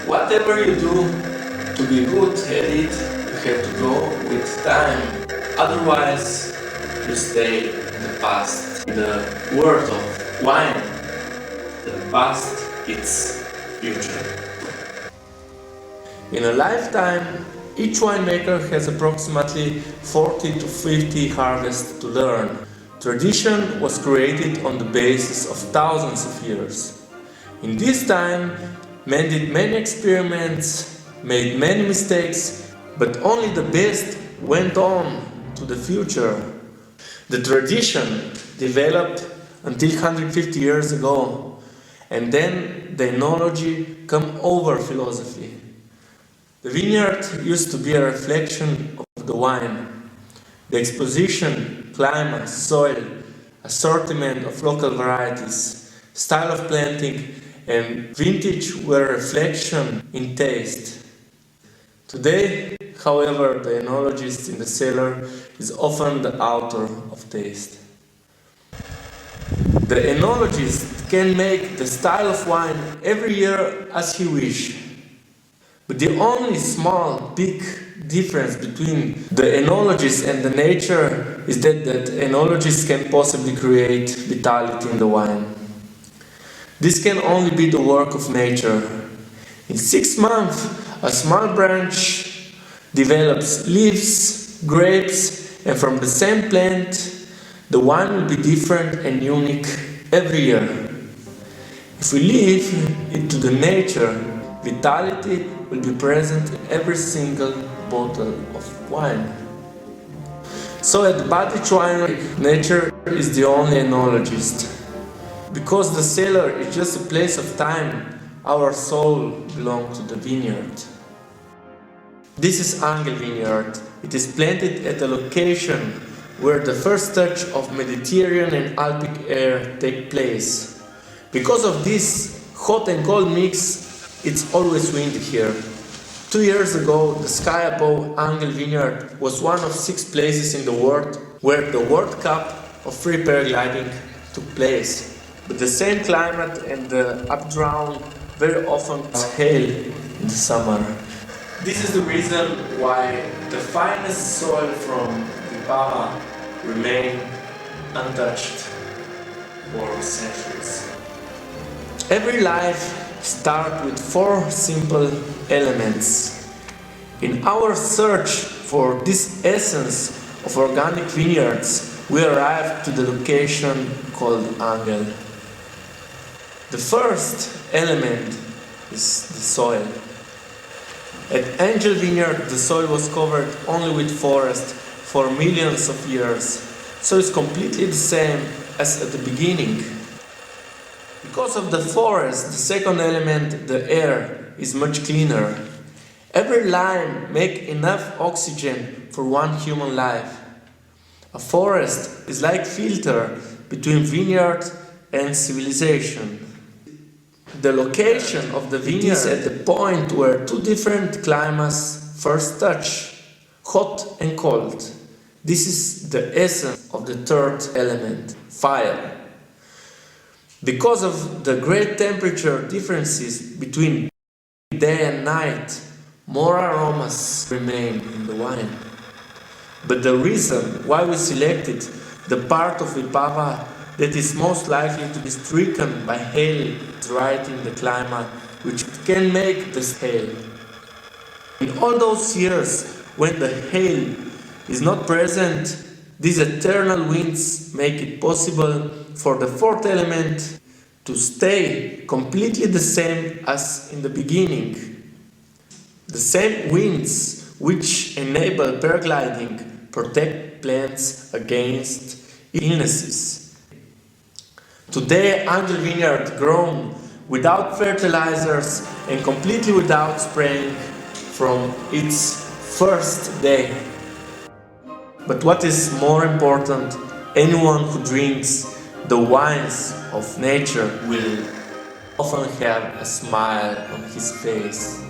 Whatever you do, to be good at it, you have to go with time. Otherwise, you stay in the past. In the word of wine, the past is future. In a lifetime, each winemaker has approximately 40 to 50 harvests to learn. Tradition was created on the basis of thousands of years. In this time, men did many experiments, made many mistakes, but only the best went on to the future. The tradition developed until 150 years ago, and then the enology came over philosophy. The vineyard used to be a reflection of the wine. The exposition, climate, soil, assortment of local varieties, style of planting, and vintage were a reflection in taste. Today, however, the enologist in the cellar is often the author of taste. The enologist can make the style of wine every year as he wishes. But the only small, big difference between the enologist and the nature is that enologist can possibly create vitality in the wine. This can only be the work of nature. In 6 months, a small branch develops leaves, grapes, and from the same plant, the wine will be different and unique every year. If we leave it to the nature, vitality will be present in every single bottle of wine. So at BATIC Winery, nature is the only enologist. Because the cellar is just a place of time, our soul belongs to the vineyard. This is Angel Vineyard. It is planted at a location where the first touch of Mediterranean and Alpic air take place. Because of this hot and cold mix, it's always windy here. 2 years ago, the sky above Angel Vineyard was one of 6 places in the world where the World Cup of free paragliding took place. But the same climate and the updrawn very often hail in the summer. This is the reason why the finest soil from Vipava remain untouched for centuries. Every life starts with 4 simple elements. In our search for this essence of organic vineyards, we arrived to the location called Angel. The first element is the soil. At Angel Vineyard, the soil was covered only with forest for millions of years, so it's completely the same as at the beginning. Because of the forest, the second element, the air, is much cleaner. Every lime makes enough oxygen for one human life. A forest is like filter between vineyard and civilization. The location of the vineyard is at the point where 2 different climates first touch, hot and cold. This is the essence of the third element, fire. Because of the great temperature differences between day and night, more aromas remain in the wine. But the reason why we selected the part of Vipava that is most likely to be stricken by hail is right in the climate which can make the hail. In all those years when the hail is not present, these eternal winds make it possible for the fourth element to stay completely the same as in the beginning. The same winds which enable paragliding protect plants against illnesses. Today, Angel Vineyard grown without fertilizers and completely without spraying from its first day. But what is more important, anyone who drinks the wines of nature will often have a smile on his face.